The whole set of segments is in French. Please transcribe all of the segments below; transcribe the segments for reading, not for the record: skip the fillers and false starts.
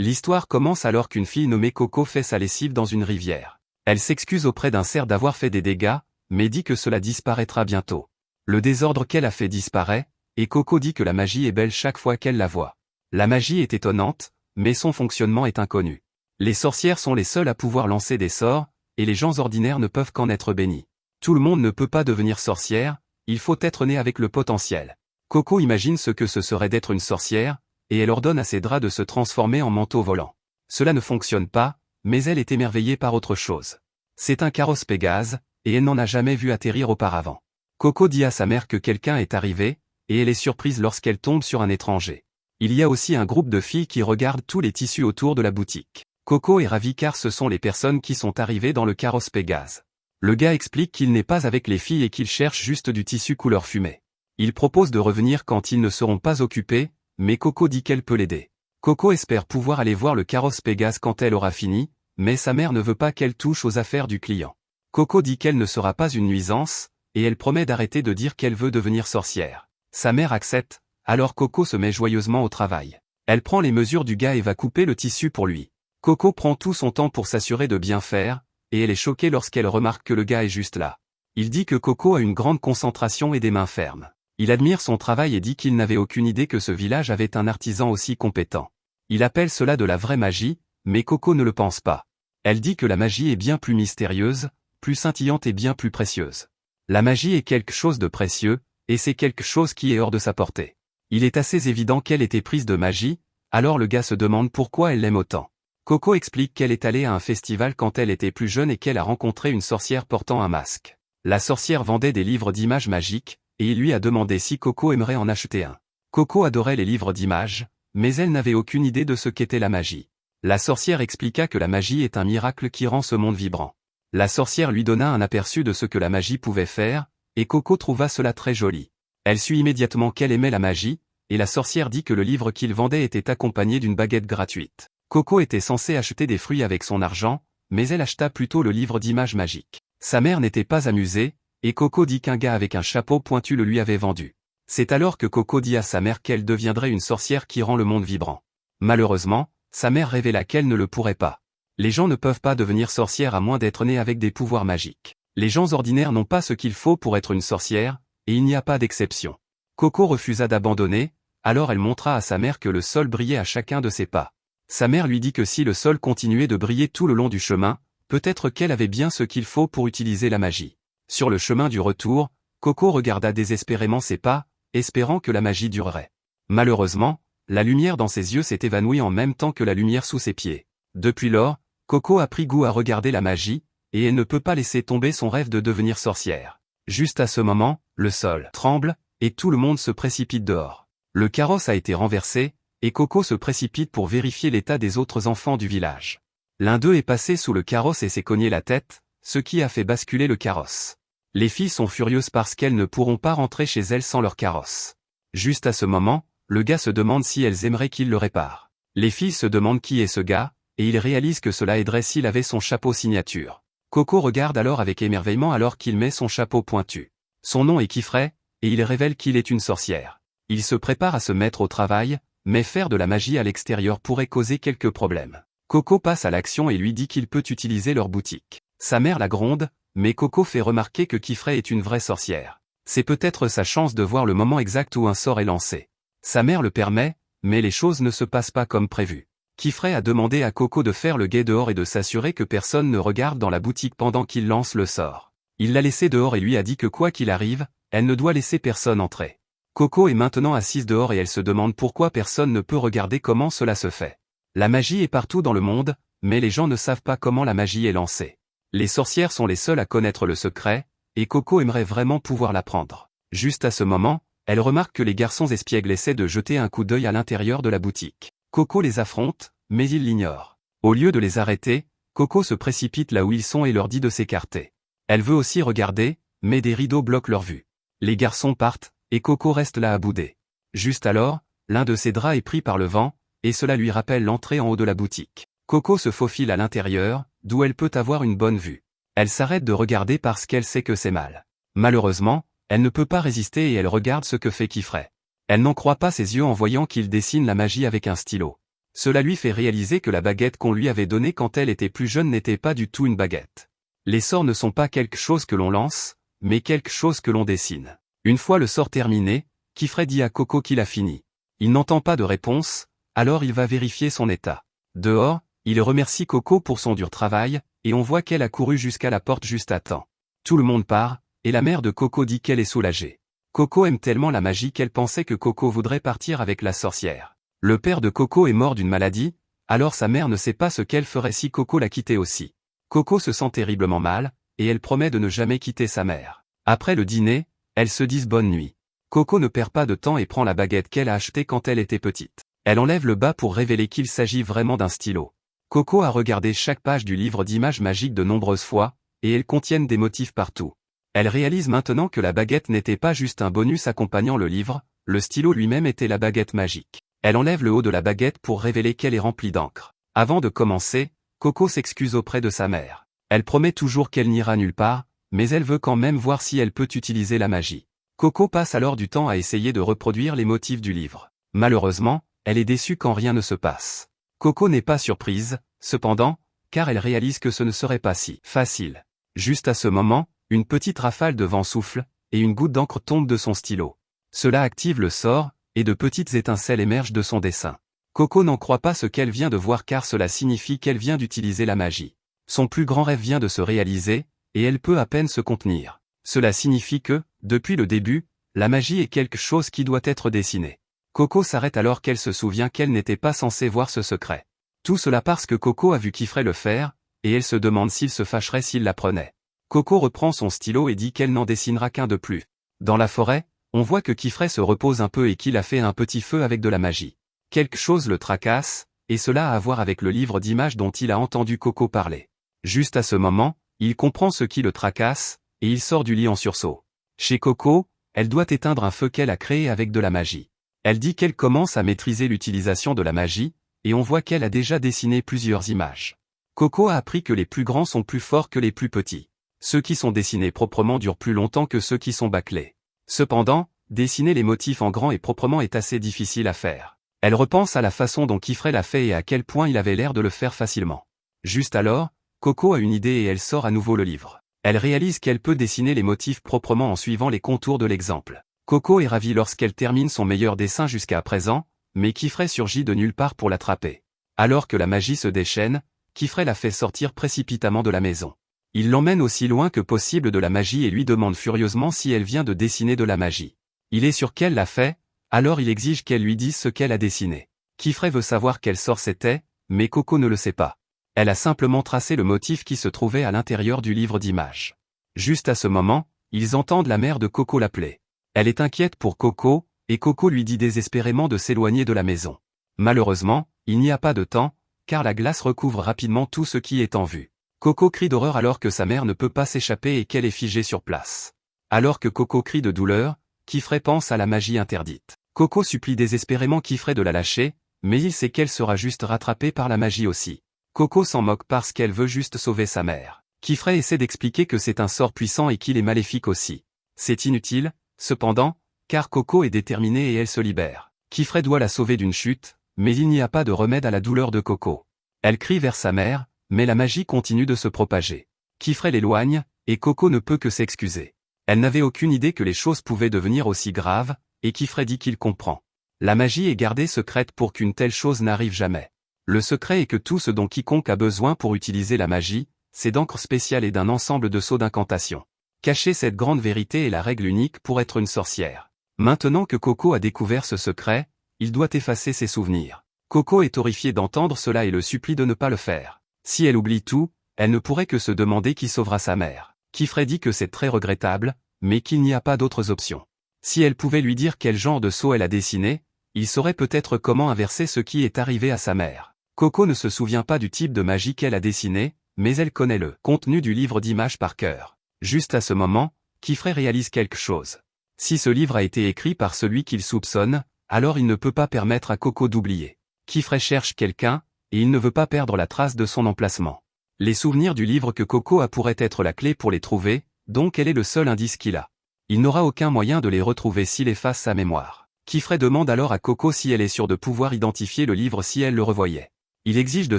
L'histoire commence alors qu'une fille nommée Coco fait sa lessive dans une rivière. Elle s'excuse auprès d'un cerf d'avoir fait des dégâts, mais dit que cela disparaîtra bientôt. Le désordre qu'elle a fait disparaît, et Coco dit que la magie est belle chaque fois qu'elle la voit. La magie est étonnante, mais son fonctionnement est inconnu. Les sorcières sont les seules à pouvoir lancer des sorts, et les gens ordinaires ne peuvent qu'en être bénis. Tout le monde ne peut pas devenir sorcière, il faut être né avec le potentiel. Coco imagine ce que ce serait d'être une sorcière, et elle ordonne à ses draps de se transformer en manteau volant. Cela ne fonctionne pas, mais elle est émerveillée par autre chose. C'est un carrosse Pégase, et elle n'en a jamais vu atterrir auparavant. Coco dit à sa mère que quelqu'un est arrivé, et elle est surprise lorsqu'elle tombe sur un étranger. Il y a aussi un groupe de filles qui regardent tous les tissus autour de la boutique. Coco est ravie car ce sont les personnes qui sont arrivées dans le carrosse Pégase. Le gars explique qu'il n'est pas avec les filles et qu'il cherche juste du tissu couleur fumée. Il propose de revenir quand ils ne seront pas occupés, mais Coco dit qu'elle peut l'aider. Coco espère pouvoir aller voir le carrosse Pégase quand elle aura fini, mais sa mère ne veut pas qu'elle touche aux affaires du client. Coco dit qu'elle ne sera pas une nuisance, et elle promet d'arrêter de dire qu'elle veut devenir sorcière. Sa mère accepte, alors Coco se met joyeusement au travail. Elle prend les mesures du gars et va couper le tissu pour lui. Coco prend tout son temps pour s'assurer de bien faire, et elle est choquée lorsqu'elle remarque que le gars est juste là. Il dit que Coco a une grande concentration et des mains fermes. Il admire son travail et dit qu'il n'avait aucune idée que ce village avait un artisan aussi compétent. Il appelle cela de la vraie magie, mais Coco ne le pense pas. Elle dit que la magie est bien plus mystérieuse, plus scintillante et bien plus précieuse. La magie est quelque chose de précieux, et c'est quelque chose qui est hors de sa portée. Il est assez évident qu'elle était prise de magie, alors le gars se demande pourquoi elle l'aime autant. Coco explique qu'elle est allée à un festival quand elle était plus jeune et qu'elle a rencontré une sorcière portant un masque. La sorcière vendait des livres d'images magiques, et il lui a demandé si Coco aimerait en acheter un. Coco adorait les livres d'images, mais elle n'avait aucune idée de ce qu'était la magie. La sorcière expliqua que la magie est un miracle qui rend ce monde vibrant. La sorcière lui donna un aperçu de ce que la magie pouvait faire, et Coco trouva cela très joli. Elle sut immédiatement qu'elle aimait la magie, et la sorcière dit que le livre qu'il vendait était accompagné d'une baguette gratuite. Coco était censée acheter des fruits avec son argent, mais elle acheta plutôt le livre d'images magiques. Sa mère n'était pas amusée, et Coco dit qu'un gars avec un chapeau pointu le lui avait vendu. C'est alors que Coco dit à sa mère qu'elle deviendrait une sorcière qui rend le monde vibrant. Malheureusement, sa mère révéla qu'elle ne le pourrait pas. Les gens ne peuvent pas devenir sorcières à moins d'être nés avec des pouvoirs magiques. Les gens ordinaires n'ont pas ce qu'il faut pour être une sorcière, et il n'y a pas d'exception. Coco refusa d'abandonner, alors elle montra à sa mère que le sol brillait à chacun de ses pas. Sa mère lui dit que si le sol continuait de briller tout le long du chemin, peut-être qu'elle avait bien ce qu'il faut pour utiliser la magie. Sur le chemin du retour, Coco regarda désespérément ses pas, espérant que la magie durerait. Malheureusement, la lumière dans ses yeux s'est évanouie en même temps que la lumière sous ses pieds. Depuis lors, Coco a pris goût à regarder la magie, et elle ne peut pas laisser tomber son rêve de devenir sorcière. Juste à ce moment, le sol tremble, et tout le monde se précipite dehors. Le carrosse a été renversé, et Coco se précipite pour vérifier l'état des autres enfants du village. L'un d'eux est passé sous le carrosse et s'est cogné la tête, ce qui a fait basculer le carrosse. Les filles sont furieuses parce qu'elles ne pourront pas rentrer chez elles sans leur carrosse. Juste à ce moment, le gars se demande si elles aimeraient qu'il le répare. Les filles se demandent qui est ce gars, et il réalise que cela aiderait s'il avait son chapeau signature. Coco regarde alors avec émerveillement alors qu'il met son chapeau pointu. Son nom est Kifray, et il révèle qu'il est une sorcière. Il se prépare à se mettre au travail, mais faire de la magie à l'extérieur pourrait causer quelques problèmes. Coco passe à l'action et lui dit qu'il peut utiliser leur boutique. Sa mère la gronde, mais Coco fait remarquer que Kifray est une vraie sorcière. C'est peut-être sa chance de voir le moment exact où un sort est lancé. Sa mère le permet, mais les choses ne se passent pas comme prévu. Kifray a demandé à Coco de faire le guet dehors et de s'assurer que personne ne regarde dans la boutique pendant qu'il lance le sort. Il l'a laissée dehors et lui a dit que quoi qu'il arrive, elle ne doit laisser personne entrer. Coco est maintenant assise dehors et elle se demande pourquoi personne ne peut regarder comment cela se fait. La magie est partout dans le monde, mais les gens ne savent pas comment la magie est lancée. Les sorcières sont les seules à connaître le secret, et Coco aimerait vraiment pouvoir l'apprendre. Juste à ce moment, elle remarque que les garçons espiègles essaient de jeter un coup d'œil à l'intérieur de la boutique. Coco les affronte, mais ils l'ignorent. Au lieu de les arrêter, Coco se précipite là où ils sont et leur dit de s'écarter. Elle veut aussi regarder, mais des rideaux bloquent leur vue. Les garçons partent, et Coco reste là à bouder. Juste alors, l'un de ses draps est pris par le vent, et cela lui rappelle l'entrée en haut de la boutique. Coco se faufile à l'intérieur, d'où elle peut avoir une bonne vue. Elle s'arrête de regarder parce qu'elle sait que c'est mal. Malheureusement, elle ne peut pas résister et elle regarde ce que fait Kifray. Elle n'en croit pas ses yeux en voyant qu'il dessine la magie avec un stylo. Cela lui fait réaliser que la baguette qu'on lui avait donnée quand elle était plus jeune n'était pas du tout une baguette. Les sorts ne sont pas quelque chose que l'on lance, mais quelque chose que l'on dessine. Une fois le sort terminé, Kifray dit à Coco qu'il a fini. Il n'entend pas de réponse, alors il va vérifier son état. Dehors, il remercie Coco pour son dur travail, et on voit qu'elle a couru jusqu'à la porte juste à temps. Tout le monde part, et la mère de Coco dit qu'elle est soulagée. Coco aime tellement la magie qu'elle pensait que Coco voudrait partir avec la sorcière. Le père de Coco est mort d'une maladie, alors sa mère ne sait pas ce qu'elle ferait si Coco la quittait aussi. Coco se sent terriblement mal, et elle promet de ne jamais quitter sa mère. Après le dîner, elles se disent bonne nuit. Coco ne perd pas de temps et prend la baguette qu'elle a achetée quand elle était petite. Elle enlève le bas pour révéler qu'il s'agit vraiment d'un stylo. Coco a regardé chaque page du livre d'images magiques de nombreuses fois, et elles contiennent des motifs partout. Elle réalise maintenant que la baguette n'était pas juste un bonus accompagnant le livre, le stylo lui-même était la baguette magique. Elle enlève le haut de la baguette pour révéler qu'elle est remplie d'encre. Avant de commencer, Coco s'excuse auprès de sa mère. Elle promet toujours qu'elle n'ira nulle part, mais elle veut quand même voir si elle peut utiliser la magie. Coco passe alors du temps à essayer de reproduire les motifs du livre. Malheureusement, elle est déçue quand rien ne se passe. Coco n'est pas surprise, cependant, car elle réalise que ce ne serait pas si facile. Juste à ce moment, une petite rafale de vent souffle, et une goutte d'encre tombe de son stylo. Cela active le sort, et de petites étincelles émergent de son dessin. Coco n'en croit pas ce qu'elle vient de voir car cela signifie qu'elle vient d'utiliser la magie. Son plus grand rêve vient de se réaliser, et elle peut à peine se contenir. Cela signifie que, depuis le début, la magie est quelque chose qui doit être dessiné. Coco s'arrête alors qu'elle se souvient qu'elle n'était pas censée voir ce secret. Tout cela parce que Coco a vu Kifray le faire, et elle se demande s'il se fâcherait s'il l'apprenait. Coco reprend son stylo et dit qu'elle n'en dessinera qu'un de plus. Dans la forêt, on voit que Kifray se repose un peu et qu'il a fait un petit feu avec de la magie. Quelque chose le tracasse, et cela a à voir avec le livre d'images dont il a entendu Coco parler. Juste à ce moment, il comprend ce qui le tracasse, et il sort du lit en sursaut. Chez Coco, elle doit éteindre un feu qu'elle a créé avec de la magie. Elle dit qu'elle commence à maîtriser l'utilisation de la magie, et on voit qu'elle a déjà dessiné plusieurs images. Coco a appris que les plus grands sont plus forts que les plus petits. Ceux qui sont dessinés proprement durent plus longtemps que ceux qui sont bâclés. Cependant, dessiner les motifs en grand et proprement est assez difficile à faire. Elle repense à la façon dont Kifray l'a fait et à quel point il avait l'air de le faire facilement. Juste alors, Coco a une idée et elle sort à nouveau le livre. Elle réalise qu'elle peut dessiner les motifs proprement en suivant les contours de l'exemple. Coco est ravie lorsqu'elle termine son meilleur dessin jusqu'à présent, mais Kifray surgit de nulle part pour l'attraper. Alors que la magie se déchaîne, Kifray la fait sortir précipitamment de la maison. Il l'emmène aussi loin que possible de la magie et lui demande furieusement si elle vient de dessiner de la magie. Il est sûr qu'elle l'a fait, alors il exige qu'elle lui dise ce qu'elle a dessiné. Kifray veut savoir quel sort c'était, mais Coco ne le sait pas. Elle a simplement tracé le motif qui se trouvait à l'intérieur du livre d'images. Juste à ce moment, ils entendent la mère de Coco l'appeler. Elle est inquiète pour Coco, et Coco lui dit désespérément de s'éloigner de la maison. Malheureusement, il n'y a pas de temps, car la glace recouvre rapidement tout ce qui est en vue. Coco crie d'horreur alors que sa mère ne peut pas s'échapper et qu'elle est figée sur place. Alors que Coco crie de douleur, Kifray pense à la magie interdite. Coco supplie désespérément Kifray de la lâcher, mais il sait qu'elle sera juste rattrapée par la magie aussi. Coco s'en moque parce qu'elle veut juste sauver sa mère. Kifray essaie d'expliquer que c'est un sort puissant et qu'il est maléfique aussi. C'est inutile, cependant, car Coco est déterminée et elle se libère. Kifray doit la sauver d'une chute, mais il n'y a pas de remède à la douleur de Coco. Elle crie vers sa mère, mais la magie continue de se propager. Kifray l'éloigne, et Coco ne peut que s'excuser. Elle n'avait aucune idée que les choses pouvaient devenir aussi graves, et Kifray dit qu'il comprend. La magie est gardée secrète pour qu'une telle chose n'arrive jamais. Le secret est que tout ce dont quiconque a besoin pour utiliser la magie, c'est d'encre spéciale et d'un ensemble de sceaux d'incantation. Cacher cette grande vérité est la règle unique pour être une sorcière. Maintenant que Coco a découvert ce secret, il doit effacer ses souvenirs. Coco est horrifiée d'entendre cela et le supplie de ne pas le faire. Si elle oublie tout, elle ne pourrait que se demander qui sauvera sa mère. Kifray dit que c'est très regrettable, mais qu'il n'y a pas d'autres options. Si elle pouvait lui dire quel genre de sceau elle a dessiné, il saurait peut-être comment inverser ce qui est arrivé à sa mère. Coco ne se souvient pas du type de magie qu'elle a dessiné, mais elle connaît le contenu du livre d'images par cœur. Juste à ce moment, Kifray réalise quelque chose. Si ce livre a été écrit par celui qu'il soupçonne, alors il ne peut pas permettre à Coco d'oublier. Kifray cherche quelqu'un, et il ne veut pas perdre la trace de son emplacement. Les souvenirs du livre que Coco a pourraient être la clé pour les trouver, donc elle est le seul indice qu'il a. Il n'aura aucun moyen de les retrouver s'il efface sa mémoire. Kifray demande alors à Coco si elle est sûre de pouvoir identifier le livre si elle le revoyait. Il exige de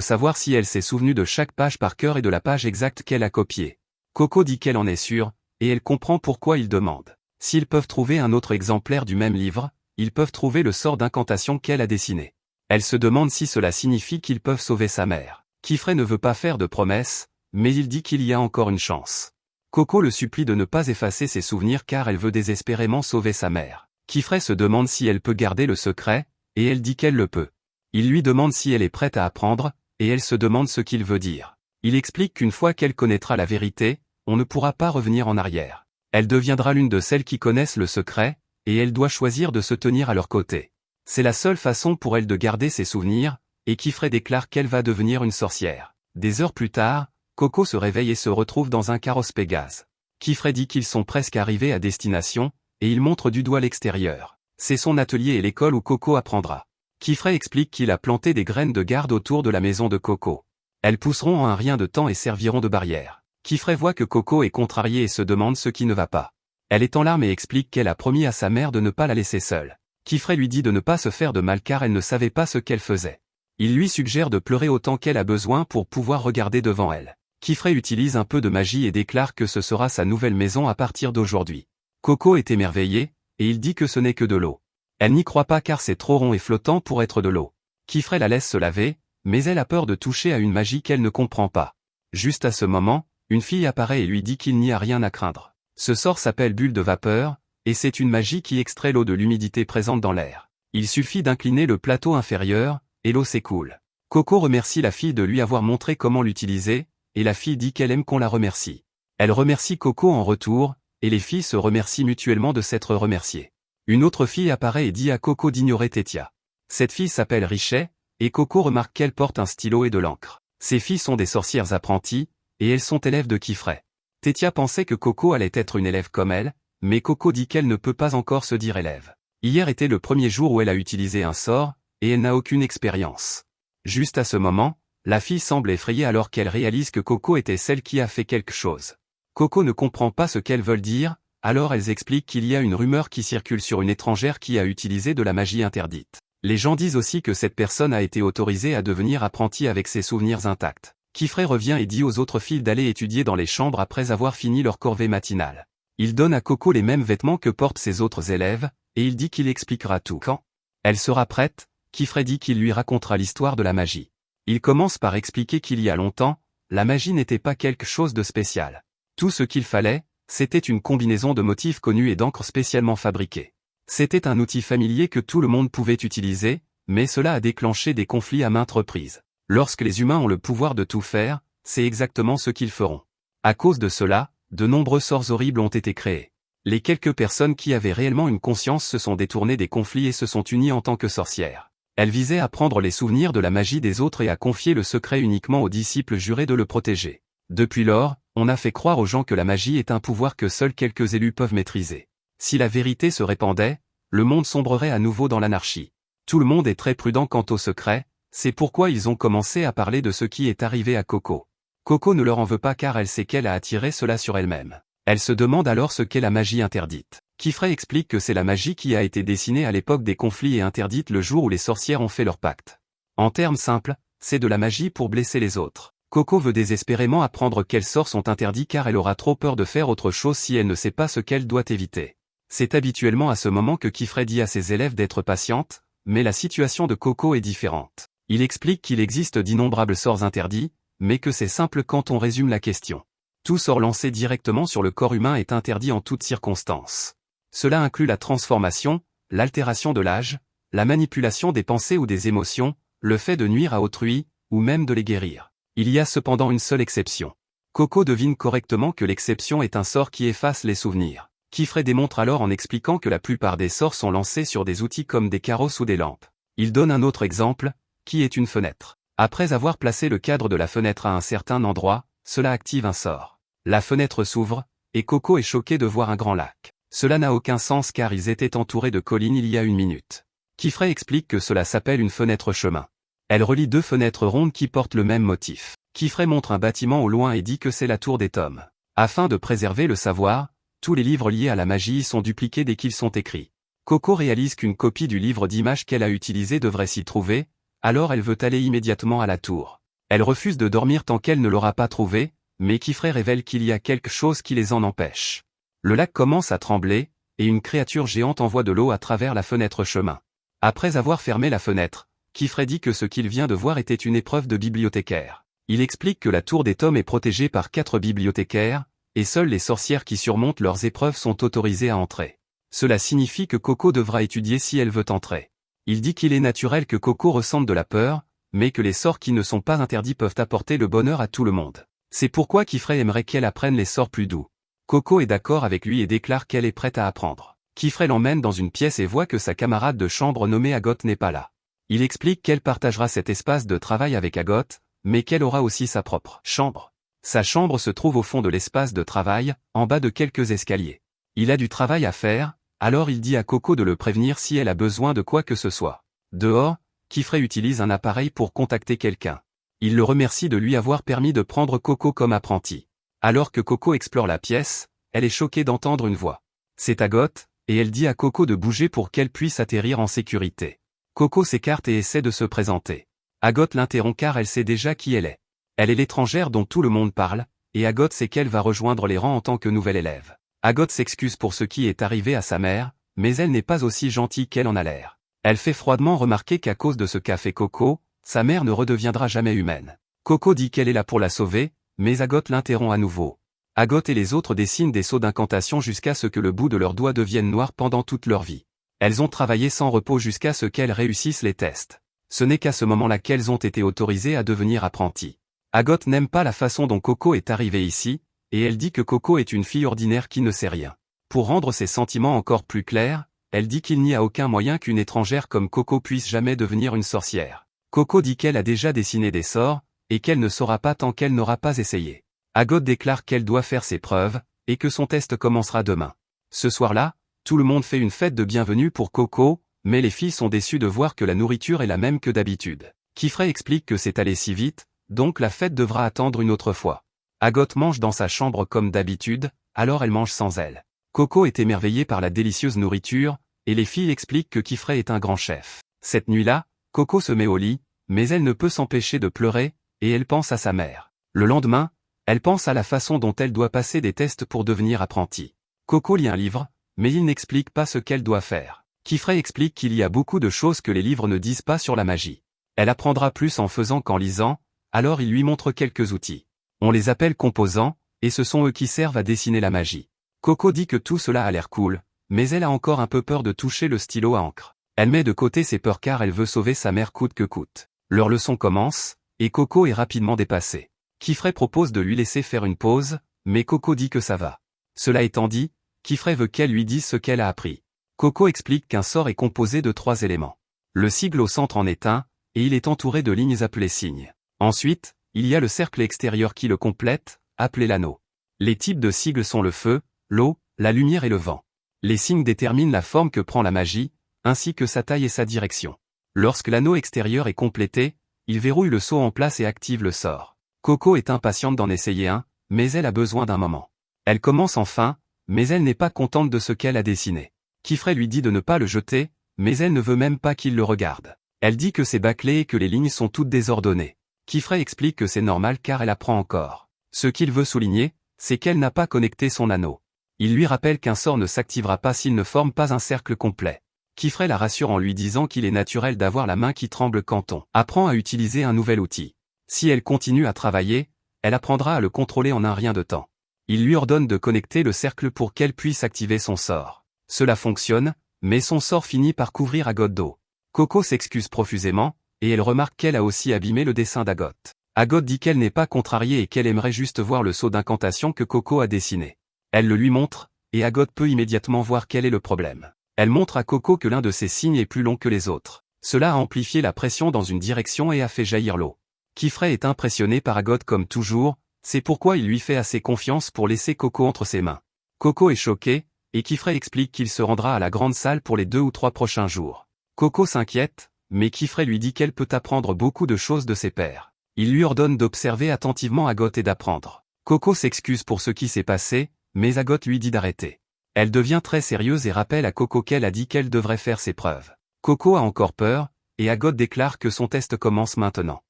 savoir si elle s'est souvenue de chaque page par cœur et de la page exacte qu'elle a copiée. Coco dit qu'elle en est sûre, et elle comprend pourquoi il demande. S'ils peuvent trouver un autre exemplaire du même livre, ils peuvent trouver le sort d'incantation qu'elle a dessiné. Elle se demande si cela signifie qu'ils peuvent sauver sa mère. Kifray ne veut pas faire de promesses, mais il dit qu'il y a encore une chance. Coco le supplie de ne pas effacer ses souvenirs car elle veut désespérément sauver sa mère. Kifray se demande si elle peut garder le secret, et elle dit qu'elle le peut. Il lui demande si elle est prête à apprendre, et elle se demande ce qu'il veut dire. Il explique qu'une fois qu'elle connaîtra la vérité, on ne pourra pas revenir en arrière. Elle deviendra l'une de celles qui connaissent le secret, et elle doit choisir de se tenir à leur côté. C'est la seule façon pour elle de garder ses souvenirs, et Kifray déclare qu'elle va devenir une sorcière. Des heures plus tard, Coco se réveille et se retrouve dans un carrosse Pégase. Kifray dit qu'ils sont presque arrivés à destination, et il montre du doigt l'extérieur. C'est son atelier et l'école où Coco apprendra. Kifray explique qu'il a planté des graines de garde autour de la maison de Coco. Elles pousseront en un rien de temps et serviront de barrière. Kifray voit que Coco est contrariée et se demande ce qui ne va pas. Elle est en larmes et explique qu'elle a promis à sa mère de ne pas la laisser seule. Kifray lui dit de ne pas se faire de mal car elle ne savait pas ce qu'elle faisait. Il lui suggère de pleurer autant qu'elle a besoin pour pouvoir regarder devant elle. Kifray utilise un peu de magie et déclare que ce sera sa nouvelle maison à partir d'aujourd'hui. Coco est émerveillée, et il dit que ce n'est que de l'eau. Elle n'y croit pas car c'est trop rond et flottant pour être de l'eau. Kifray la laisse se laver, mais elle a peur de toucher à une magie qu'elle ne comprend pas. Juste à ce moment, une fille apparaît et lui dit qu'il n'y a rien à craindre. Ce sort s'appelle bulle de vapeur, et c'est une magie qui extrait l'eau de l'humidité présente dans l'air. Il suffit d'incliner le plateau inférieur, et l'eau s'écoule. Coco remercie la fille de lui avoir montré comment l'utiliser, et la fille dit qu'elle aime qu'on la remercie. Elle remercie Coco en retour, et les filles se remercient mutuellement de s'être remerciées. Une autre fille apparaît et dit à Coco d'ignorer Tétia. Cette fille s'appelle Richet, et Coco remarque qu'elle porte un stylo et de l'encre. Ces filles sont des sorcières apprenties, et elles sont élèves de Kifray. Tétia pensait que Coco allait être une élève comme elle, mais Coco dit qu'elle ne peut pas encore se dire élève. Hier était le premier jour où elle a utilisé un sort, et elle n'a aucune expérience. Juste à ce moment, la fille semble effrayée alors qu'elle réalise que Coco était celle qui a fait quelque chose. Coco ne comprend pas ce qu'elles veulent dire, alors elles expliquent qu'il y a une rumeur qui circule sur une étrangère qui a utilisé de la magie interdite. Les gens disent aussi que cette personne a été autorisée à devenir apprentie avec ses souvenirs intacts. Kifray revient et dit aux autres filles d'aller étudier dans les chambres après avoir fini leur corvée matinale. Il donne à Coco les mêmes vêtements que portent ses autres élèves, et il dit qu'il expliquera tout. Quand elle sera prête, Kifray dit qu'il lui racontera l'histoire de la magie. Il commence par expliquer qu'il y a longtemps, la magie n'était pas quelque chose de spécial. Tout ce qu'il fallait, c'était une combinaison de motifs connus et d'encre spécialement fabriquée. C'était un outil familier que tout le monde pouvait utiliser, mais cela a déclenché des conflits à maintes reprises. Lorsque les humains ont le pouvoir de tout faire, c'est exactement ce qu'ils feront. À cause de cela, de nombreux sorts horribles ont été créés. Les quelques personnes qui avaient réellement une conscience se sont détournées des conflits et se sont unies en tant que sorcières. Elles visaient à prendre les souvenirs de la magie des autres et à confier le secret uniquement aux disciples jurés de le protéger. Depuis lors, on a fait croire aux gens que la magie est un pouvoir que seuls quelques élus peuvent maîtriser. Si la vérité se répandait, le monde sombrerait à nouveau dans l'anarchie. Tout le monde est très prudent quant au secret, c'est pourquoi ils ont commencé à parler de ce qui est arrivé à Coco. Coco ne leur en veut pas car elle sait qu'elle a attiré cela sur elle-même. Elle se demande alors ce qu'est la magie interdite. Kifray explique que c'est la magie qui a été dessinée à l'époque des conflits et interdite le jour où les sorcières ont fait leur pacte. En termes simples, c'est de la magie pour blesser les autres. Coco veut désespérément apprendre quels sorts sont interdits car elle aura trop peur de faire autre chose si elle ne sait pas ce qu'elle doit éviter. C'est habituellement à ce moment que Kifray dit à ses élèves d'être patientes, mais la situation de Coco est différente. Il explique qu'il existe d'innombrables sorts interdits, mais que c'est simple quand on résume la question. Tout sort lancé directement sur le corps humain est interdit en toutes circonstances. Cela inclut la transformation, l'altération de l'âge, la manipulation des pensées ou des émotions, le fait de nuire à autrui, ou même de les guérir. Il y a cependant une seule exception. Coco devine correctement que l'exception est un sort qui efface les souvenirs. Kifray démontre alors en expliquant que la plupart des sorts sont lancés sur des outils comme des carrosses ou des lampes. Il donne un autre exemple, qui est une fenêtre. Après avoir placé le cadre de la fenêtre à un certain endroit, cela active un sort. La fenêtre s'ouvre, et Coco est choqué de voir un grand lac. Cela n'a aucun sens car ils étaient entourés de collines il y a une minute. Kifray explique que cela s'appelle une fenêtre chemin. Elle relie deux fenêtres rondes qui portent le même motif. Kifray montre un bâtiment au loin et dit que c'est la tour des tomes. Afin de préserver le savoir, tous les livres liés à la magie sont dupliqués dès qu'ils sont écrits. Coco réalise qu'une copie du livre d'images qu'elle a utilisé devrait s'y trouver, alors elle veut aller immédiatement à la tour. Elle refuse de dormir tant qu'elle ne l'aura pas trouvé, mais Kifré révèle qu'il y a quelque chose qui les en empêche. Le lac commence à trembler, et une créature géante envoie de l'eau à travers la fenêtre chemin. Après avoir fermé la fenêtre, Kifré dit que ce qu'il vient de voir était une épreuve de bibliothécaire. Il explique que la tour des tomes est protégée par 4 bibliothécaires, et seules les sorcières qui surmontent leurs épreuves sont autorisées à entrer. Cela signifie que Coco devra étudier si elle veut entrer. Il dit qu'il est naturel que Coco ressente de la peur, mais que les sorts qui ne sont pas interdits peuvent apporter le bonheur à tout le monde. C'est pourquoi Kifré aimerait qu'elle apprenne les sorts plus doux. Coco est d'accord avec lui et déclare qu'elle est prête à apprendre. Kifré l'emmène dans une pièce et voit que sa camarade de chambre nommée Agot n'est pas là. Il explique qu'elle partagera cet espace de travail avec Agot, mais qu'elle aura aussi sa propre chambre. Sa chambre se trouve au fond de l'espace de travail, en bas de quelques escaliers. Il a du travail à faire, alors il dit à Coco de le prévenir si elle a besoin de quoi que ce soit. Dehors, Kifré utilise un appareil pour contacter quelqu'un. Il le remercie de lui avoir permis de prendre Coco comme apprenti. Alors que Coco explore la pièce, elle est choquée d'entendre une voix. C'est Agot, et elle dit à Coco de bouger pour qu'elle puisse atterrir en sécurité. Coco s'écarte et essaie de se présenter. Agot l'interrompt car elle sait déjà qui elle est. Elle est l'étrangère dont tout le monde parle, et Agot sait qu'elle va rejoindre les rangs en tant que nouvelle élève. Agot s'excuse pour ce qui est arrivé à sa mère, mais elle n'est pas aussi gentille qu'elle en a l'air. Elle fait froidement remarquer qu'à cause de ce qu'a fait Coco, sa mère ne redeviendra jamais humaine. Coco dit qu'elle est là pour la sauver, mais Agot l'interrompt à nouveau. Agot et les autres dessinent des sceaux d'incantation jusqu'à ce que le bout de leurs doigts devienne noir pendant toute leur vie. Elles ont travaillé sans repos jusqu'à ce qu'elles réussissent les tests. Ce n'est qu'à ce moment-là qu'elles ont été autorisées à devenir apprenties. Agot n'aime pas la façon dont Coco est arrivée ici, et elle dit que Coco est une fille ordinaire qui ne sait rien. Pour rendre ses sentiments encore plus clairs, elle dit qu'il n'y a aucun moyen qu'une étrangère comme Coco puisse jamais devenir une sorcière. Coco dit qu'elle a déjà dessiné des sorts, et qu'elle ne saura pas tant qu'elle n'aura pas essayé. Agot déclare qu'elle doit faire ses preuves, et que son test commencera demain. Ce soir-là, tout le monde fait une fête de bienvenue pour Coco, mais les filles sont déçues de voir que la nourriture est la même que d'habitude. Kifré explique que c'est allé si vite, donc la fête devra attendre une autre fois. Agot mange dans sa chambre comme d'habitude, alors elle mange sans elle. Coco est émerveillée par la délicieuse nourriture, et les filles expliquent que Kifré est un grand chef. Cette nuit-là, Coco se met au lit, mais elle ne peut s'empêcher de pleurer, et elle pense à sa mère. Le lendemain, elle pense à la façon dont elle doit passer des tests pour devenir apprentie. Coco lit un livre, mais il n'explique pas ce qu'elle doit faire. Kifré explique qu'il y a beaucoup de choses que les livres ne disent pas sur la magie. Elle apprendra plus en faisant qu'en lisant, alors il lui montre quelques outils. On les appelle composants, et ce sont eux qui servent à dessiner la magie. Coco dit que tout cela a l'air cool, mais elle a encore un peu peur de toucher le stylo à encre. Elle met de côté ses peurs car elle veut sauver sa mère coûte que coûte. Leur leçon commence, et Coco est rapidement dépassée. Kifré propose de lui laisser faire une pause, mais Coco dit que ça va. Cela étant dit, Kifré veut qu'elle lui dise ce qu'elle a appris. Coco explique qu'un sort est composé de 3 éléments. Le sigle au centre en est un, et il est entouré de lignes appelées signes. Ensuite, il y a le cercle extérieur qui le complète, appelé l'anneau. Les types de sigles sont le feu, l'eau, la lumière et le vent. Les signes déterminent la forme que prend la magie, ainsi que sa taille et sa direction. Lorsque l'anneau extérieur est complété, il verrouille le sceau en place et active le sort. Coco est impatiente d'en essayer un, mais elle a besoin d'un moment. Elle commence enfin, mais elle n'est pas contente de ce qu'elle a dessiné. Kifré lui dit de ne pas le jeter, mais elle ne veut même pas qu'il le regarde. Elle dit que c'est bâclé et que les lignes sont toutes désordonnées. Kifré explique que c'est normal car elle apprend encore. Ce qu'il veut souligner, c'est qu'elle n'a pas connecté son anneau. Il lui rappelle qu'un sort ne s'activera pas s'il ne forme pas un cercle complet. Kifré la rassure en lui disant qu'il est naturel d'avoir la main qui tremble quand on apprend à utiliser un nouvel outil. Si elle continue à travailler, elle apprendra à le contrôler en un rien de temps. Il lui ordonne de connecter le cercle pour qu'elle puisse activer son sort. Cela fonctionne, mais son sort finit par couvrir Agot d'eau. Coco s'excuse profusément, et elle remarque qu'elle a aussi abîmé le dessin d'Agot. Agot dit qu'elle n'est pas contrariée et qu'elle aimerait juste voir le sceau d'incantation que Coco a dessiné. Elle le lui montre, et Agot peut immédiatement voir quel est le problème. Elle montre à Coco que l'un de ses signes est plus long que les autres. Cela a amplifié la pression dans une direction et a fait jaillir l'eau. Kifré est impressionné par Agot comme toujours, c'est pourquoi il lui fait assez confiance pour laisser Coco entre ses mains. Coco est choqué, et Kifré explique qu'il se rendra à la grande salle pour les 2 ou 3 prochains jours. Coco s'inquiète, mais Kifré lui dit qu'elle peut apprendre beaucoup de choses de ses pairs. Il lui ordonne d'observer attentivement Agot et d'apprendre. Coco s'excuse pour ce qui s'est passé, mais Agot lui dit d'arrêter. Elle devient très sérieuse et rappelle à Coco qu'elle a dit qu'elle devrait faire ses preuves. Coco a encore peur, et Agot déclare que son test commence maintenant.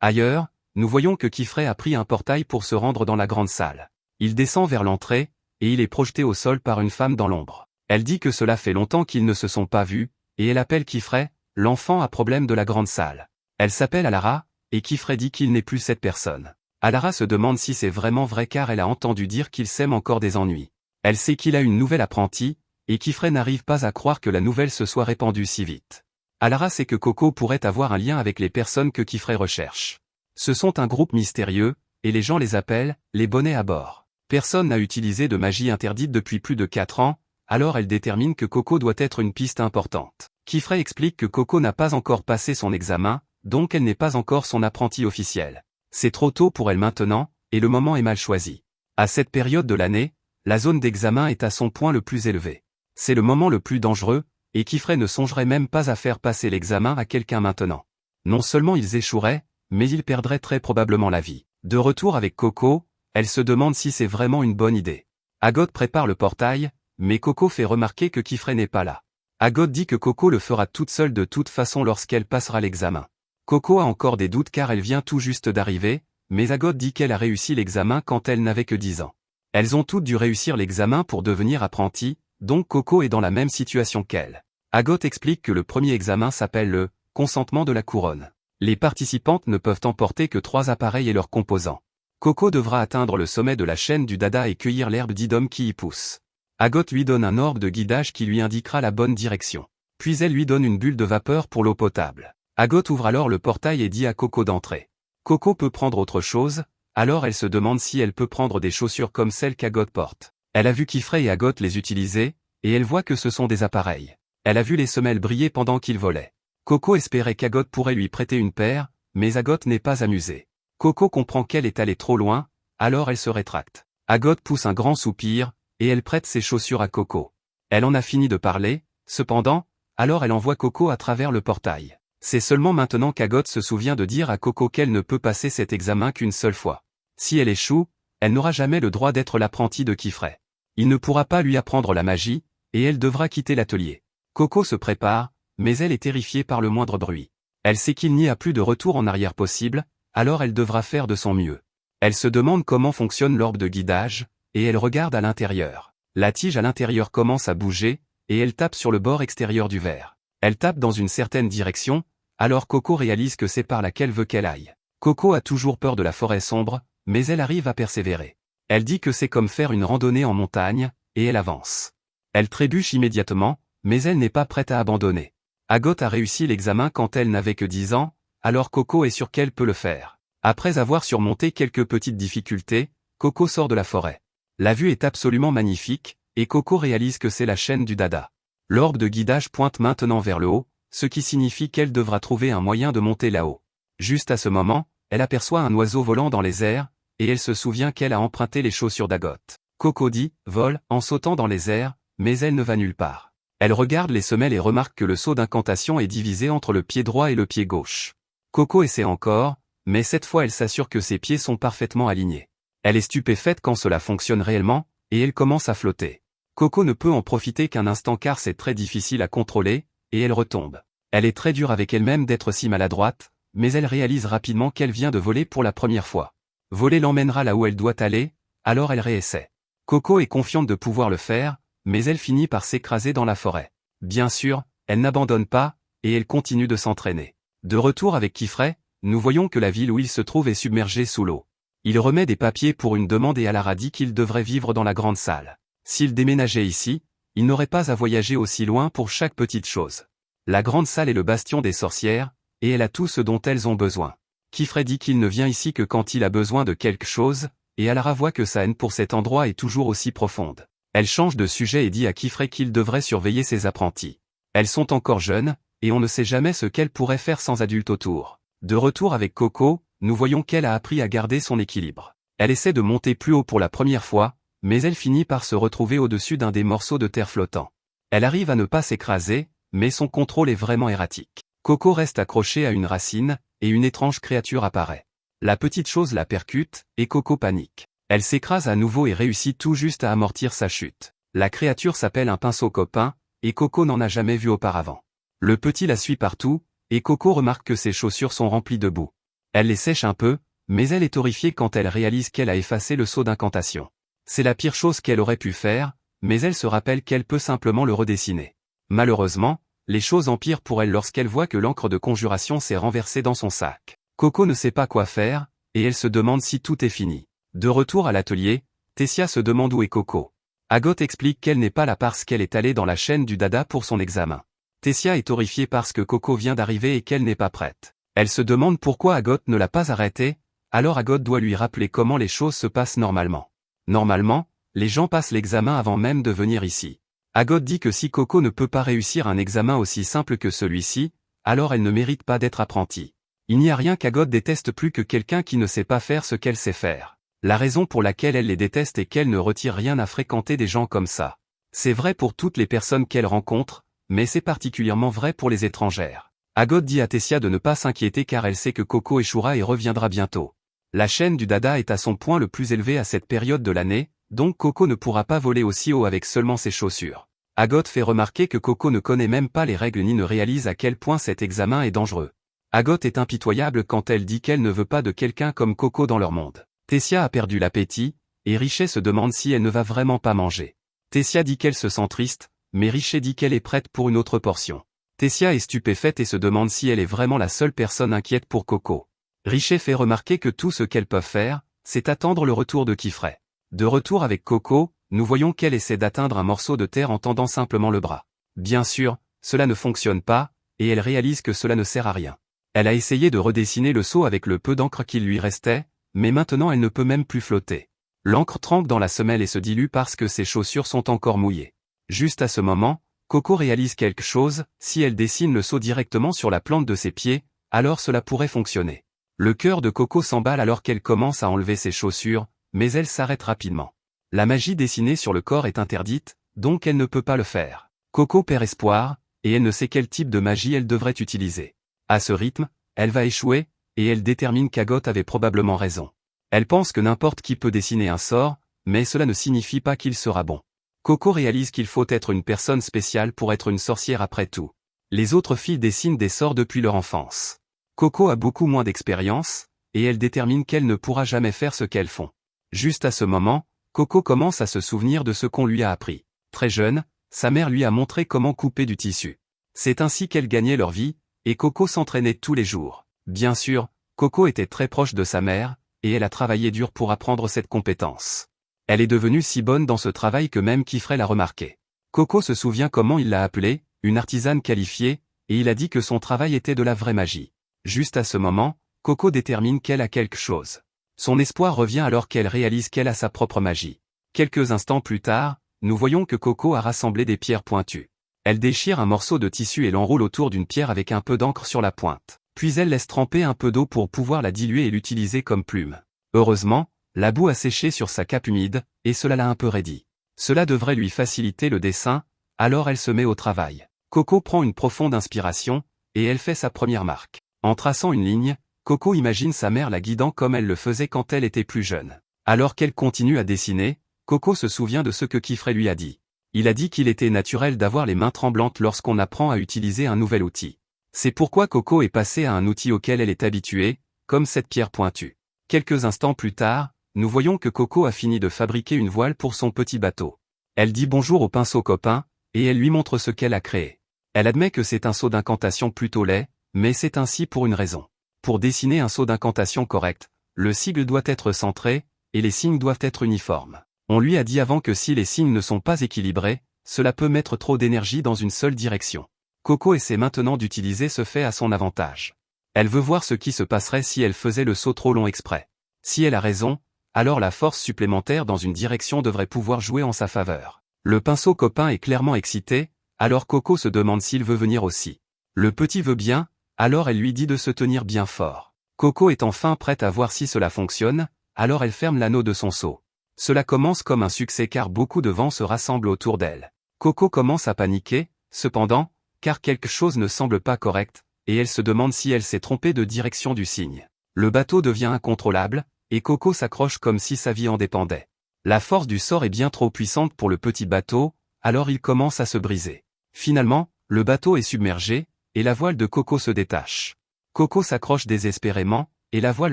Ailleurs, nous voyons que Kifrey a pris un portail pour se rendre dans la grande salle. Il descend vers l'entrée, et il est projeté au sol par une femme dans l'ombre. Elle dit que cela fait longtemps qu'ils ne se sont pas vus, et elle appelle Kifrey, l'enfant à problème de la grande salle. Elle s'appelle Alara, et Kifrey dit qu'il n'est plus cette personne. Alara se demande si c'est vraiment vrai car elle a entendu dire qu'il sème encore des ennuis. Elle sait qu'il a une nouvelle apprentie, et Kifrey n'arrive pas à croire que la nouvelle se soit répandue si vite. Alara sait que Coco pourrait avoir un lien avec les personnes que Kifrey recherche. Ce sont un groupe mystérieux, et les gens les appellent « les bonnets à bord ». Personne n'a utilisé de magie interdite depuis plus de 4 ans, alors elle détermine que Coco doit être une piste importante. Kifrey explique que Coco n'a pas encore passé son examen, donc elle n'est pas encore son apprentie officielle. C'est trop tôt pour elle maintenant, et le moment est mal choisi. À cette période de l'année, la zone d'examen est à son point le plus élevé. C'est le moment le plus dangereux, et Kifrey ne songerait même pas à faire passer l'examen à quelqu'un maintenant. Non seulement ils échoueraient, mais ils perdraient très probablement la vie. De retour avec Coco, elle se demande si c'est vraiment une bonne idée. Agot prépare le portail, mais Coco fait remarquer que Kifrey n'est pas là. Agot dit que Coco le fera toute seule de toute façon lorsqu'elle passera l'examen. Coco a encore des doutes car elle vient tout juste d'arriver, mais Agot dit qu'elle a réussi l'examen quand elle n'avait que 10 ans. Elles ont toutes dû réussir l'examen pour devenir apprenties, donc Coco est dans la même situation qu'elle. Agot explique que le premier examen s'appelle le « consentement de la couronne ». Les participantes ne peuvent emporter que 3 appareils et leurs composants. Coco devra atteindre le sommet de la chaîne du dada et cueillir l'herbe d'Idom qui y pousse. Agot lui donne un orbe de guidage qui lui indiquera la bonne direction. Puis elle lui donne une bulle de vapeur pour l'eau potable. Agot ouvre alors le portail et dit à Coco d'entrer. Coco peut prendre autre chose, alors elle se demande si elle peut prendre des chaussures comme celles qu'Agot porte. Elle a vu Kifrey et Agot les utiliser, et elle voit que ce sont des appareils. Elle a vu les semelles briller pendant qu'ils volaient. Coco espérait qu'Agot pourrait lui prêter une paire, mais Agot n'est pas amusée. Coco comprend qu'elle est allée trop loin, alors elle se rétracte. Agot pousse un grand soupir, et elle prête ses chaussures à Coco. Elle en a fini de parler, cependant, alors elle envoie Coco à travers le portail. C'est seulement maintenant qu'Agot se souvient de dire à Coco qu'elle ne peut passer cet examen qu'une seule fois. Si elle échoue, elle n'aura jamais le droit d'être l'apprentie de Kifrey. Il ne pourra pas lui apprendre la magie, et elle devra quitter l'atelier. Coco se prépare, mais elle est terrifiée par le moindre bruit. Elle sait qu'il n'y a plus de retour en arrière possible, alors elle devra faire de son mieux. Elle se demande comment fonctionne l'orbe de guidage, et elle regarde à l'intérieur. La tige à l'intérieur commence à bouger, et elle tape sur le bord extérieur du verre. Elle tape dans une certaine direction, alors Coco réalise que c'est par là qu'elle veut qu'elle aille. Coco a toujours peur de la forêt sombre, mais elle arrive à persévérer. Elle dit que c'est comme faire une randonnée en montagne, et elle avance. Elle trébuche immédiatement, mais elle n'est pas prête à abandonner. Agot a réussi l'examen quand elle n'avait que 10 ans, alors Coco est sûre qu'elle peut le faire. Après avoir surmonté quelques petites difficultés, Coco sort de la forêt. La vue est absolument magnifique, et Coco réalise que c'est la chaîne du dada. L'orbe de guidage pointe maintenant vers le haut, ce qui signifie qu'elle devra trouver un moyen de monter là-haut. Juste à ce moment, elle aperçoit un oiseau volant dans les airs, et elle se souvient qu'elle a emprunté les chaussures d'Agot. Coco dit « vole » en sautant dans les airs, mais elle ne va nulle part. Elle regarde les semelles et remarque que le seau d'incantation est divisé entre le pied droit et le pied gauche. Coco essaie encore, mais cette fois elle s'assure que ses pieds sont parfaitement alignés. Elle est stupéfaite quand cela fonctionne réellement, et elle commence à flotter. Coco ne peut en profiter qu'un instant car c'est très difficile à contrôler, et elle retombe. Elle est très dure avec elle-même d'être si maladroite, mais elle réalise rapidement qu'elle vient de voler pour la première fois. Voler l'emmènera là où elle doit aller, alors elle réessaie. Coco est confiante de pouvoir le faire, mais elle finit par s'écraser dans la forêt. Bien sûr, elle n'abandonne pas, et elle continue de s'entraîner. De retour avec Kifrey, nous voyons que la ville où il se trouve est submergée sous l'eau. Il remet des papiers pour une demande et Alara dit qu'il devrait vivre dans la grande salle. S'il déménageait ici, il n'aurait pas à voyager aussi loin pour chaque petite chose. La grande salle est le bastion des sorcières, et elle a tout ce dont elles ont besoin. Kifrey dit qu'il ne vient ici que quand il a besoin de quelque chose, et Alara voit que sa haine pour cet endroit est toujours aussi profonde. Elle change de sujet et dit à Kifrey qu'il devrait surveiller ses apprentis. Elles sont encore jeunes, et on ne sait jamais ce qu'elles pourraient faire sans adultes autour. De retour avec Coco, nous voyons qu'elle a appris à garder son équilibre. Elle essaie de monter plus haut pour la première fois, mais elle finit par se retrouver au-dessus d'un des morceaux de terre flottants. Elle arrive à ne pas s'écraser, mais son contrôle est vraiment erratique. Coco reste accrochée à une racine, et une étrange créature apparaît. La petite chose la percute, et Coco panique. Elle s'écrase à nouveau et réussit tout juste à amortir sa chute. La créature s'appelle un pinceau copain, et Coco n'en a jamais vu auparavant. Le petit la suit partout, et Coco remarque que ses chaussures sont remplies de boue. Elle les sèche un peu, mais elle est horrifiée quand elle réalise qu'elle a effacé le sceau d'incantation. C'est la pire chose qu'elle aurait pu faire, mais elle se rappelle qu'elle peut simplement le redessiner. Malheureusement, les choses empirent pour elle lorsqu'elle voit que l'encre de conjuration s'est renversée dans son sac. Coco ne sait pas quoi faire, et elle se demande si tout est fini. De retour à l'atelier, Tessia se demande où est Coco. Agathe explique qu'elle n'est pas là parce qu'elle est allée dans la chaîne du dada pour son examen. Tessia est horrifiée parce que Coco vient d'arriver et qu'elle n'est pas prête. Elle se demande pourquoi Agathe ne l'a pas arrêtée, alors Agathe doit lui rappeler comment les choses se passent normalement. Normalement, les gens passent l'examen avant même de venir ici. Agathe dit que si Coco ne peut pas réussir un examen aussi simple que celui-ci, alors elle ne mérite pas d'être apprentie. Il n'y a rien qu'Agathe déteste plus que quelqu'un qui ne sait pas faire ce qu'elle sait faire. La raison pour laquelle elle les déteste est qu'elle ne retire rien à fréquenter des gens comme ça. C'est vrai pour toutes les personnes qu'elle rencontre, mais c'est particulièrement vrai pour les étrangères. Agathe dit à Tessia de ne pas s'inquiéter car elle sait que Coco échouera et reviendra bientôt. La chaîne du dada est à son point le plus élevé à cette période de l'année, donc Coco ne pourra pas voler aussi haut avec seulement ses chaussures. Agathe fait remarquer que Coco ne connaît même pas les règles ni ne réalise à quel point cet examen est dangereux. Agathe est impitoyable quand elle dit qu'elle ne veut pas de quelqu'un comme Coco dans leur monde. Tessia a perdu l'appétit, et Richet se demande si elle ne va vraiment pas manger. Tessia dit qu'elle se sent triste, mais Richet dit qu'elle est prête pour une autre portion. Tessia est stupéfaite et se demande si elle est vraiment la seule personne inquiète pour Coco. Richet fait remarquer que tout ce qu'elles peuvent faire, c'est attendre le retour de Kifray. De retour avec Coco, nous voyons qu'elle essaie d'atteindre un morceau de terre en tendant simplement le bras. Bien sûr, cela ne fonctionne pas, et elle réalise que cela ne sert à rien. Elle a essayé de redessiner le seau avec le peu d'encre qu'il lui restait, mais maintenant elle ne peut même plus flotter. L'encre trempe dans la semelle et se dilue parce que ses chaussures sont encore mouillées. Juste à ce moment, Coco réalise quelque chose, si elle dessine le seau directement sur la plante de ses pieds, alors cela pourrait fonctionner. Le cœur de Coco s'emballe alors qu'elle commence à enlever ses chaussures, mais elle s'arrête rapidement. La magie dessinée sur le corps est interdite, donc elle ne peut pas le faire. Coco perd espoir, et elle ne sait quel type de magie elle devrait utiliser. À ce rythme, elle va échouer, et elle détermine qu'Agathe avait probablement raison. Elle pense que n'importe qui peut dessiner un sort, mais cela ne signifie pas qu'il sera bon. Coco réalise qu'il faut être une personne spéciale pour être une sorcière après tout. Les autres filles dessinent des sorts depuis leur enfance. Coco a beaucoup moins d'expérience, et elle détermine qu'elle ne pourra jamais faire ce qu'elles font. Juste à ce moment, Coco commence à se souvenir de ce qu'on lui a appris. Très jeune, sa mère lui a montré comment couper du tissu. C'est ainsi qu'elle gagnait leur vie, et Coco s'entraînait tous les jours. Bien sûr, Coco était très proche de sa mère, et elle a travaillé dur pour apprendre cette compétence. Elle est devenue si bonne dans ce travail que même Kifray l'a remarqué. Coco se souvient comment il l'a appelée, une artisane qualifiée, et il a dit que son travail était de la vraie magie. Juste à ce moment, Coco détermine qu'elle a quelque chose. Son espoir revient alors qu'elle réalise qu'elle a sa propre magie. Quelques instants plus tard, nous voyons que Coco a rassemblé des pierres pointues. Elle déchire un morceau de tissu et l'enroule autour d'une pierre avec un peu d'encre sur la pointe. Puis elle laisse tremper un peu d'eau pour pouvoir la diluer et l'utiliser comme plume. Heureusement, la boue a séché sur sa cape humide, et cela l'a un peu raidi. Cela devrait lui faciliter le dessin, alors elle se met au travail. Coco prend une profonde inspiration, et elle fait sa première marque. En traçant une ligne, Coco imagine sa mère la guidant comme elle le faisait quand elle était plus jeune. Alors qu'elle continue à dessiner, Coco se souvient de ce que Kifray lui a dit. Il a dit qu'il était naturel d'avoir les mains tremblantes lorsqu'on apprend à utiliser un nouvel outil. C'est pourquoi Coco est passée à un outil auquel elle est habituée, comme cette pierre pointue. Quelques instants plus tard, nous voyons que Coco a fini de fabriquer une voile pour son petit bateau. Elle dit bonjour au pinceau copain, et elle lui montre ce qu'elle a créé. Elle admet que c'est un seau d'incantation plutôt laid, mais c'est ainsi pour une raison. Pour dessiner un seau d'incantation correct, le sigle doit être centré, et les signes doivent être uniformes. On lui a dit avant que si les signes ne sont pas équilibrés, cela peut mettre trop d'énergie dans une seule direction. Coco essaie maintenant d'utiliser ce fait à son avantage. Elle veut voir ce qui se passerait si elle faisait le saut trop long exprès. Si elle a raison, alors la force supplémentaire dans une direction devrait pouvoir jouer en sa faveur. Le pinceau copain est clairement excité, alors Coco se demande s'il veut venir aussi. Le petit veut bien, alors elle lui dit de se tenir bien fort. Coco est enfin prête à voir si cela fonctionne, alors elle ferme l'anneau de son seau. Cela commence comme un succès car beaucoup de vent se rassemble autour d'elle. Coco commence à paniquer, cependant, car quelque chose ne semble pas correct, et elle se demande si elle s'est trompée de direction du signe. Le bateau devient incontrôlable, et Coco s'accroche comme si sa vie en dépendait. La force du sort est bien trop puissante pour le petit bateau, alors il commence à se briser. Finalement, le bateau est submergé, et la voile de Coco se détache. Coco s'accroche désespérément, et la voile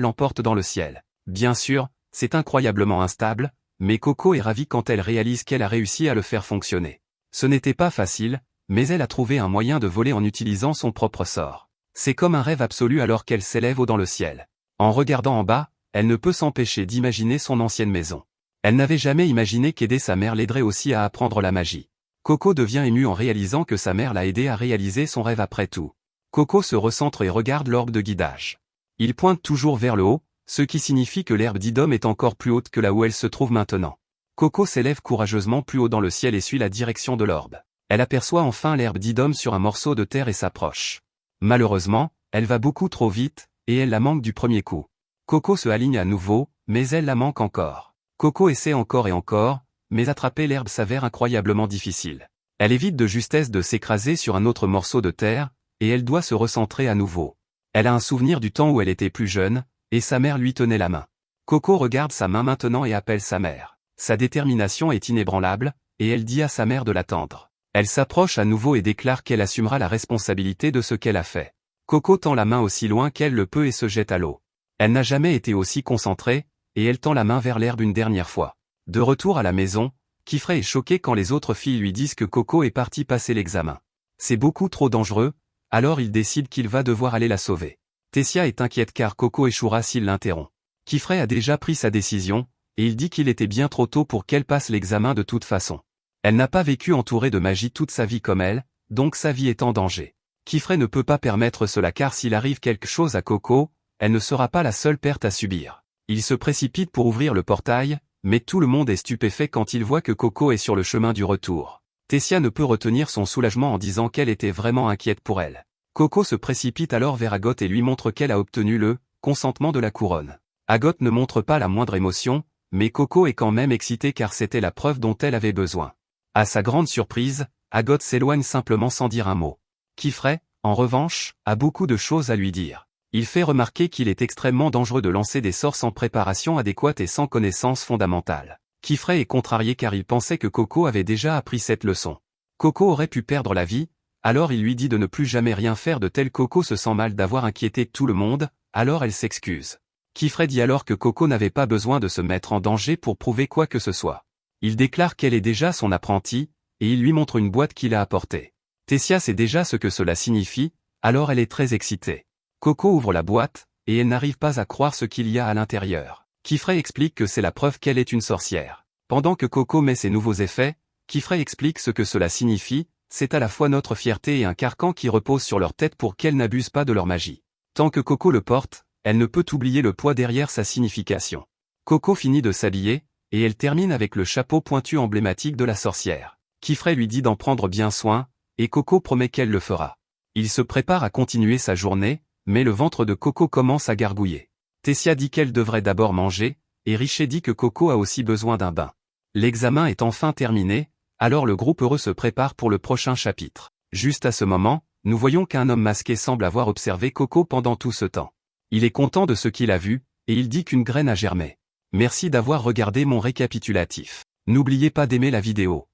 l'emporte dans le ciel. Bien sûr, c'est incroyablement instable, mais Coco est ravie quand elle réalise qu'elle a réussi à le faire fonctionner. Ce n'était pas facile, mais elle a trouvé un moyen de voler en utilisant son propre sort. C'est comme un rêve absolu alors qu'elle s'élève haut dans le ciel. En regardant en bas, elle ne peut s'empêcher d'imaginer son ancienne maison. Elle n'avait jamais imaginé qu'aider sa mère l'aiderait aussi à apprendre la magie. Coco devient émue en réalisant que sa mère l'a aidé à réaliser son rêve après tout. Coco se recentre et regarde l'orbe de guidage. Il pointe toujours vers le haut, ce qui signifie que l'herbe d'Idom est encore plus haute que là où elle se trouve maintenant. Coco s'élève courageusement plus haut dans le ciel et suit la direction de l'orbe. Elle aperçoit enfin l'herbe d'Idom sur un morceau de terre et s'approche. Malheureusement, elle va beaucoup trop vite, et elle la manque du premier coup. Coco se aligne à nouveau, mais elle la manque encore. Coco essaie encore et encore, mais attraper l'herbe s'avère incroyablement difficile. Elle évite de justesse de s'écraser sur un autre morceau de terre, et elle doit se recentrer à nouveau. Elle a un souvenir du temps où elle était plus jeune, et sa mère lui tenait la main. Coco regarde sa main maintenant et appelle sa mère. Sa détermination est inébranlable, et elle dit à sa mère de l'attendre. Elle s'approche à nouveau et déclare qu'elle assumera la responsabilité de ce qu'elle a fait. Coco tend la main aussi loin qu'elle le peut et se jette à l'eau. Elle n'a jamais été aussi concentrée, et elle tend la main vers l'herbe une dernière fois. De retour à la maison, Kifrey est choqué quand les autres filles lui disent que Coco est partie passer l'examen. C'est beaucoup trop dangereux, alors il décide qu'il va devoir aller la sauver. Tessia est inquiète car Coco échouera s'il l'interrompt. Kifrey a déjà pris sa décision, et il dit qu'il était bien trop tôt pour qu'elle passe l'examen de toute façon. Elle n'a pas vécu entourée de magie toute sa vie comme elle, donc sa vie est en danger. Kifrey ne peut pas permettre cela car s'il arrive quelque chose à Coco, elle ne sera pas la seule perte à subir. Il se précipite pour ouvrir le portail, mais tout le monde est stupéfait quand il voit que Coco est sur le chemin du retour. Tessia ne peut retenir son soulagement en disant qu'elle était vraiment inquiète pour elle. Coco se précipite alors vers Agot et lui montre qu'elle a obtenu le consentement de la couronne. Agot ne montre pas la moindre émotion, mais Coco est quand même excitée car c'était la preuve dont elle avait besoin. À sa grande surprise, Agot s'éloigne simplement sans dire un mot. Kifrey, en revanche, a beaucoup de choses à lui dire. Il fait remarquer qu'il est extrêmement dangereux de lancer des sorts sans préparation adéquate et sans connaissance fondamentale. Kifrey est contrarié car il pensait que Coco avait déjà appris cette leçon. Coco aurait pu perdre la vie, alors il lui dit de ne plus jamais rien faire de tel. Coco se sent mal d'avoir inquiété tout le monde, alors elle s'excuse. Kifrey dit alors que Coco n'avait pas besoin de se mettre en danger pour prouver quoi que ce soit. Il déclare qu'elle est déjà son apprentie, et il lui montre une boîte qu'il a apportée. Tessia sait déjà ce que cela signifie, alors elle est très excitée. Coco ouvre la boîte, et elle n'arrive pas à croire ce qu'il y a à l'intérieur. Kifrey explique que c'est la preuve qu'elle est une sorcière. Pendant que Coco met ses nouveaux effets, Kifrey explique ce que cela signifie, c'est à la fois notre fierté et un carcan qui repose sur leur tête pour qu'elles n'abusent pas de leur magie. Tant que Coco le porte, elle ne peut oublier le poids derrière sa signification. Coco finit de s'habiller, et elle termine avec le chapeau pointu emblématique de la sorcière. Kifrey lui dit d'en prendre bien soin, et Coco promet qu'elle le fera. Il se prépare à continuer sa journée, mais le ventre de Coco commence à gargouiller. Tessia dit qu'elle devrait d'abord manger, et Richer dit que Coco a aussi besoin d'un bain. L'examen est enfin terminé, alors le groupe heureux se prépare pour le prochain chapitre. Juste à ce moment, nous voyons qu'un homme masqué semble avoir observé Coco pendant tout ce temps. Il est content de ce qu'il a vu, et il dit qu'une graine a germé. Merci d'avoir regardé mon récapitulatif. N'oubliez pas d'aimer la vidéo.